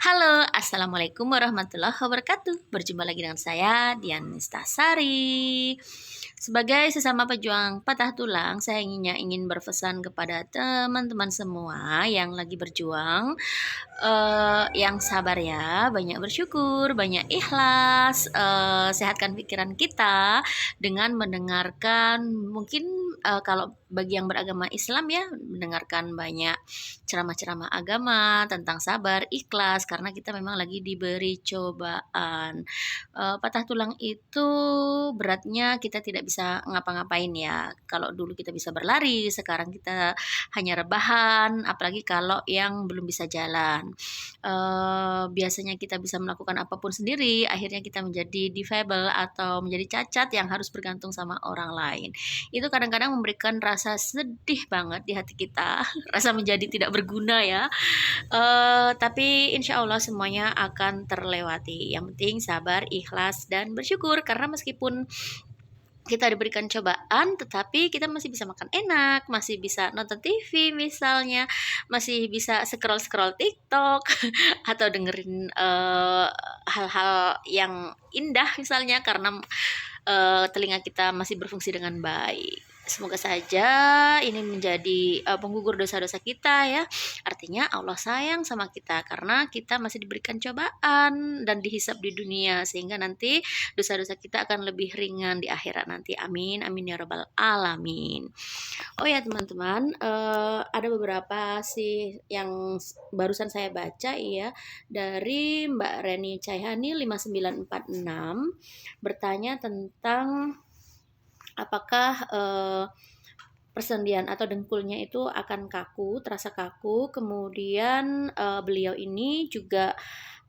Halo, Assalamualaikum warahmatullahi wabarakatuh. Berjumpa lagi dengan saya, Dian Nistasari. Sebagai sesama pejuang patah tulang, saya ingin berpesan kepada teman-teman semua yang lagi berjuang, yang sabar ya, banyak bersyukur, banyak ikhlas, sehatkan pikiran kita dengan mendengarkan mungkin kalau bagi yang beragama Islam ya, mendengarkan banyak ceramah-ceramah agama tentang sabar, ikhlas, karena kita memang lagi diberi cobaan. Patah tulang itu beratnya kita tidak bisa ngapa-ngapain ya. Kalau dulu kita bisa berlari, sekarang kita hanya rebahan, apalagi kalau yang belum bisa jalan. Biasanya kita bisa melakukan apapun sendiri, akhirnya kita menjadi difabel atau menjadi cacat yang harus bergantung sama orang lain. Itu kadang-kadang memberikan rasa sedih banget di hati kita, rasa menjadi tidak berguna ya. Tapi insya Allah semuanya akan terlewati. Yang penting sabar, ikhlas, dan bersyukur karena meskipun kita diberikan cobaan, tetapi kita masih bisa makan enak, masih bisa nonton TV misalnya, masih bisa scroll-scroll TikTok atau dengerin hal-hal yang indah misalnya karena telinga kita masih berfungsi dengan baik. Semoga saja ini menjadi penggugur dosa-dosa kita ya. Artinya Allah sayang sama kita karena kita masih diberikan cobaan dan dihisap di dunia sehingga nanti dosa-dosa kita akan lebih ringan di akhirat nanti. Amin, amin ya rabbal alamin. Oh ya teman-teman, ada beberapa sih yang barusan saya baca ya dari Mbak Reni Cahyani 5946 bertanya tentang apakah persendian atau dengkulnya itu akan kaku, terasa kaku. Kemudian beliau ini juga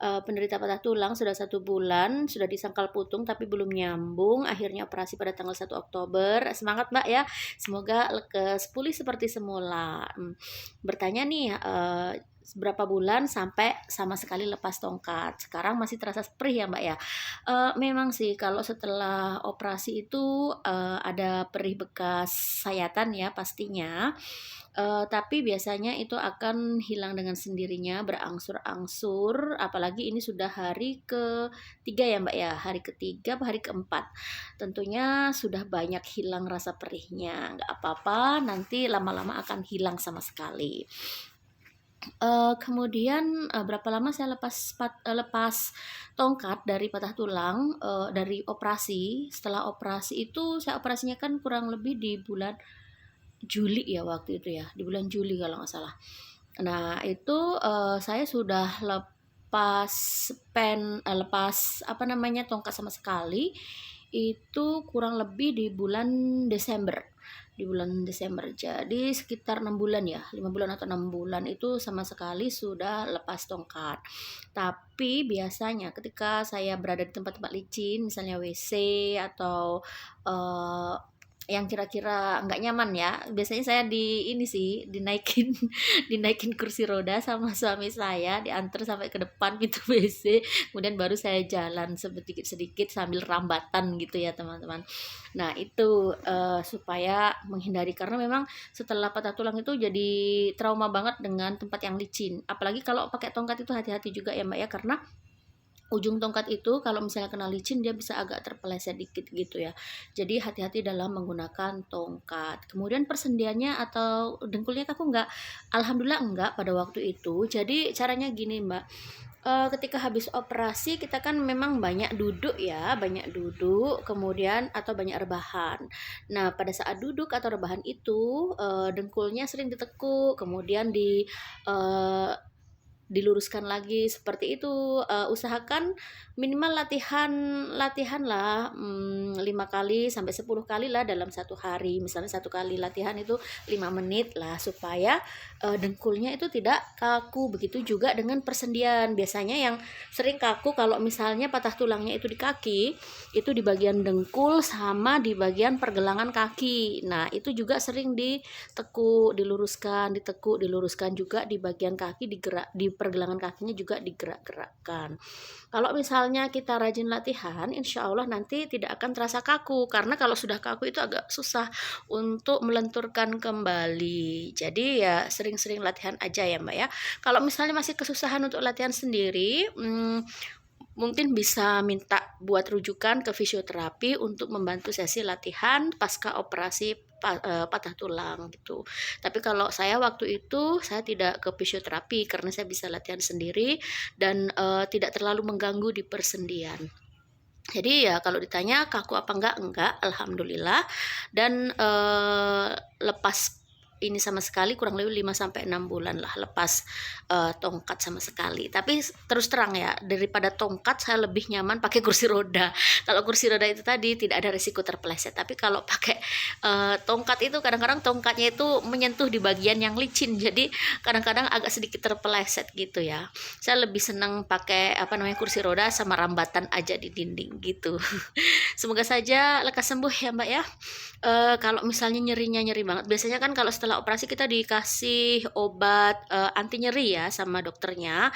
penderita patah tulang sudah 1 bulan, sudah disangkal putung tapi belum nyambung. Akhirnya operasi pada tanggal 1 Oktober. Semangat Mbak ya, semoga lekas pulih seperti semula. Bertanya nih, berapa bulan sampai sama sekali lepas tongkat. Sekarang masih terasa perih ya Mbak ya. Memang sih kalau setelah operasi itu ada perih bekas sayatan ya pastinya. Tapi biasanya itu akan hilang dengan sendirinya berangsur-angsur, apalagi ini sudah hari ketiga ya Mbak ya, hari ketiga apa hari keempat. Tentunya sudah banyak hilang rasa perihnya, nggak apa-apa, nanti lama-lama akan hilang sama sekali. Kemudian berapa lama saya lepas tongkat dari patah tulang, dari operasi. Setelah operasi itu saya operasinya kan kurang lebih di bulan Juli ya waktu itu ya, di bulan Juli kalau nggak salah. Nah itu saya sudah lepas apa namanya tongkat sama sekali itu kurang lebih di bulan Desember. Jadi sekitar 6 bulan ya, 5 bulan atau 6 bulan itu sama sekali sudah lepas tongkat. Tapi biasanya ketika saya berada di tempat-tempat licin, misalnya WC atau yang kira-kira nggak nyaman ya, biasanya saya ini sih dinaikin dinaikin kursi roda sama suami saya, diantar sampai ke depan pintu WC, kemudian baru saya jalan sedikit-sedikit sambil rambatan gitu ya teman-teman. Nah itu supaya menghindari, karena memang setelah patah tulang itu jadi trauma banget dengan tempat yang licin, apalagi kalau pakai tongkat itu hati-hati juga ya Mbak ya, karena ujung tongkat itu kalau misalnya kena licin dia bisa agak terpeleset dikit gitu ya. Jadi hati-hati dalam menggunakan tongkat. Kemudian persendiannya atau dengkulnya kaku enggak? Alhamdulillah enggak pada waktu itu. Jadi caranya gini Mbak, ketika habis operasi kita kan memang banyak duduk ya, banyak duduk kemudian atau banyak rebahan. Nah pada saat duduk atau rebahan itu dengkulnya sering ditekuk, kemudian diluruskan lagi seperti itu. Usahakan minimal latihan lah 5 kali sampai 10 kali lah dalam 1 hari. Misalnya 1 kali latihan itu 5 menit lah supaya dengkulnya itu tidak kaku. Begitu juga dengan persendian, biasanya yang sering kaku kalau misalnya patah tulangnya itu di kaki, itu di bagian dengkul sama di bagian pergelangan kaki. Nah itu juga sering ditekuk, diluruskan, ditekuk, diluruskan juga di bagian kaki, pergelangan kakinya juga digerak-gerakkan. Kalau misalnya kita rajin latihan, insya Allah nanti tidak akan terasa kaku, karena kalau sudah kaku itu agak susah untuk melenturkan kembali. Jadi ya sering-sering latihan aja ya Mbak ya. Kalau misalnya masih kesusahan untuk latihan sendiri, mungkin bisa minta buat rujukan ke fisioterapi untuk membantu sesi latihan pasca operasi patah tulang gitu. Tapi kalau saya waktu itu saya tidak ke fisioterapi karena saya bisa latihan sendiri dan tidak terlalu mengganggu di persendian. Jadi ya kalau ditanya kaku apa enggak, alhamdulillah. Dan lepas ini sama sekali kurang lebih 5-6 bulan lah lepas tongkat sama sekali. Tapi terus terang ya, daripada tongkat saya lebih nyaman pakai kursi roda. Kalau kursi roda itu tadi tidak ada risiko terpeleset, tapi kalau pakai tongkat itu kadang-kadang tongkatnya itu menyentuh di bagian yang licin, jadi kadang-kadang agak sedikit terpeleset gitu ya. Saya lebih senang pakai kursi roda sama rambatan aja di dinding gitu. Semoga saja lekas sembuh ya Mbak ya. Kalau misalnya nyerinya nyeri banget, biasanya kan kalau setelah operasi kita dikasih obat anti nyeri ya sama dokternya.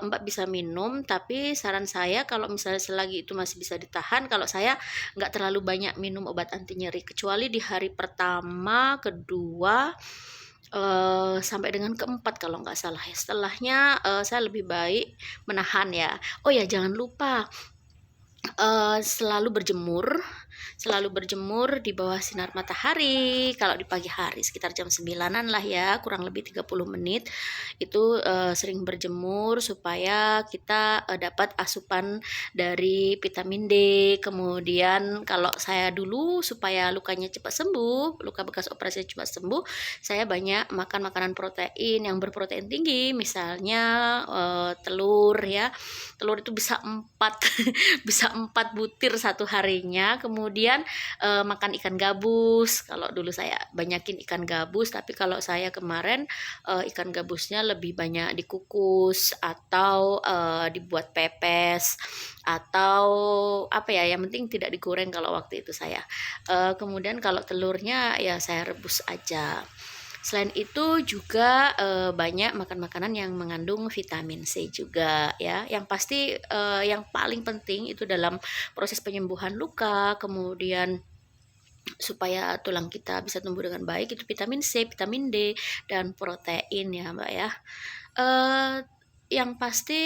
Mbak bisa minum, tapi saran saya kalau misalnya selagi itu masih bisa ditahan, kalau saya nggak terlalu banyak minum obat anti nyeri, kecuali di hari pertama, kedua, sampai dengan keempat kalau nggak salah ya. Setelahnya saya lebih baik menahan ya. Oh ya jangan lupa selalu berjemur di bawah sinar matahari. Kalau di pagi hari sekitar jam 9-an lah ya, kurang lebih 30 menit itu sering berjemur supaya kita dapat asupan dari vitamin D. Kemudian kalau saya dulu supaya lukanya cepat sembuh, luka bekas operasi cepat sembuh, saya banyak makan makanan protein yang berprotein tinggi, misalnya telur ya. Telur itu bisa 4 bisa 4 butir satu harinya. Kemudian makan ikan gabus. Kalau dulu saya banyakin ikan gabus, tapi kalau saya kemarin ikan gabusnya lebih banyak dikukus atau dibuat pepes atau apa ya, yang penting tidak digoreng kalau waktu itu saya. Kemudian kalau telurnya ya saya rebus aja. Selain itu juga banyak makan makanan yang mengandung vitamin C juga ya. Yang pasti yang paling penting itu dalam proses penyembuhan luka, kemudian supaya tulang kita bisa tumbuh dengan baik, itu vitamin C, vitamin D, dan protein ya Mbak ya. Yang pasti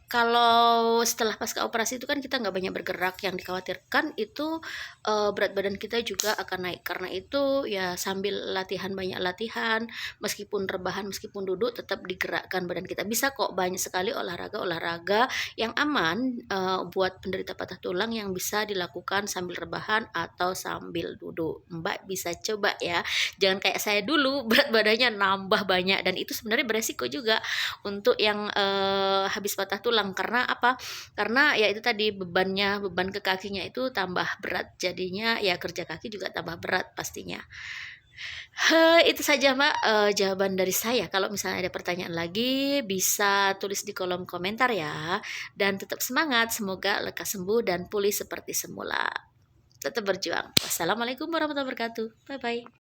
kalau setelah pasca operasi itu kan kita nggak banyak bergerak, yang dikhawatirkan itu berat badan kita juga akan naik. Karena itu ya sambil banyak latihan, meskipun rebahan, meskipun duduk, tetap digerakkan badan kita. Bisa kok banyak sekali olahraga yang aman buat penderita patah tulang yang bisa dilakukan sambil rebahan atau sambil duduk. Mbak bisa coba ya, jangan kayak saya dulu berat badannya nambah banyak, dan itu sebenarnya beresiko juga untuk yang habis patah tulang. Karena apa? Karena ya itu tadi beban ke kakinya itu tambah berat, jadinya ya kerja kaki juga tambah berat pastinya. Itu saja Mbak jawaban dari saya. Kalau misalnya ada pertanyaan lagi bisa tulis di kolom komentar ya. Dan tetap semangat, semoga lekas sembuh dan pulih seperti semula. Tetap berjuang. Wassalamualaikum warahmatullahi wabarakatuh. Bye bye.